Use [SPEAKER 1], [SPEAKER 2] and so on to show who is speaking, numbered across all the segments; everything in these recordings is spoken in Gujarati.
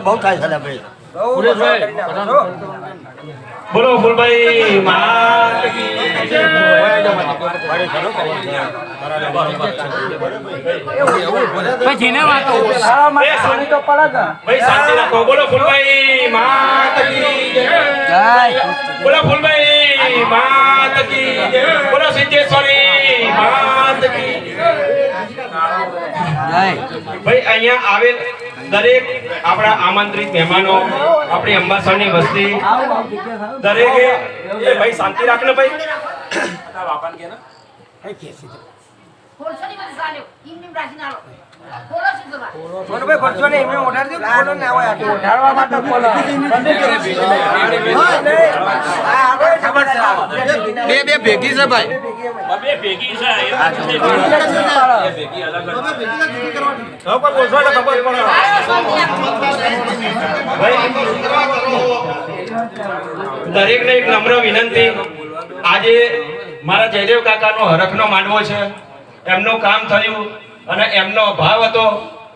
[SPEAKER 1] બહુ થાય છે ભાઈ.
[SPEAKER 2] બોલો ફૂલભાઈ માત કી જય. ભાઈ શાંતિ રાખો. બોલો ફૂલભાઈ માત કી જય. બોલો ફૂલભાઈ માત કી જય. બોલો સિદ્ધેશ્વરી માત કી જય. ભાઈ અહીંયા આવેલ દરેક આપણા આમંત્રિત મહેમાનો, આપણી અંબાસરની વસ્તી, દરેકે ભાઈ શાંતિ રાખ ને ભાઈ.
[SPEAKER 1] બે ભેગી છે ભાઈ.
[SPEAKER 2] બે ભેગી છે દરેકને એક નમ્ર વિનંતી. આજે મારા જયદેવ કાકાનો હરખનો માંડવો છે. એમનું કામ થયું અને એમનો ભાવ હતો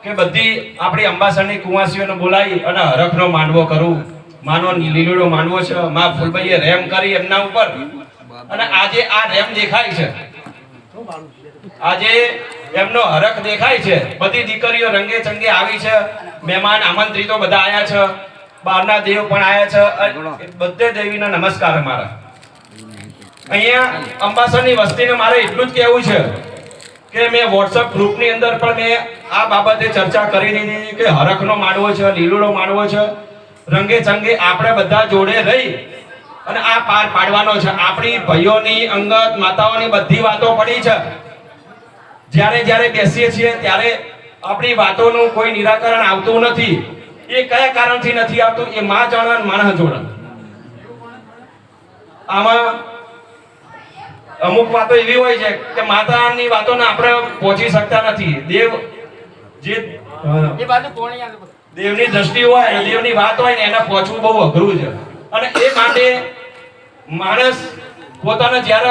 [SPEAKER 2] કે બધી આપણી અંબાસરની કુંવાસીઓને બોલાવી અને હરખનો માંડવો કરું. માનો લીલુડો માંડવો છે. માં ફૂલભાઈએ રેમ કરી એમના ઉપર અને આજે આ રેમ દેખાય છે. આજે એમનો હરખ દેખાય છે. બધી દીકરીઓ રંગે ચંગે આવી છે. મહેમાન આમંત્રિતો બધા આયા છે. બહારના દેવ પણ આયા છે. બધે દેવીના નમસ્કાર અમારા. અહીંયા અંબાસરની વસ્તીને મારે એટલું જ કહેવું છે કે મેં WhatsApp ગ્રુપની અંદર પણ મેં આ બાબતે ચર્ચા કરી દીધી કે હરખનો માંડવો છે, લીલુડો માંડવો છે. રંગે ચંગે આપણે બધા જોડે રહી અને આ પાર પાડવાનો છે. આપણી ભાઈઓની અંગત માતાઓની બધી વાતો પડી છે. જ્યારે બેસીએ છીએ ત્યારે આપણી વાતોનું કોઈ નિરાકરણ આવતું નથી. એ કયા કારણથી નથી આવતું એ માં જાણે માણસ જોડે. આમાં અમુક વાતો એવી હોય છે કે માતાની વાતોને આપણે પહોંચી શકતા નથી. દેવની દ્રષ્ટિ હોય, દેવની વાત હોય ને એને પહોંચવું બહુ અઘરું છે. અને એ માટે માણસ પોતાને જ્યારે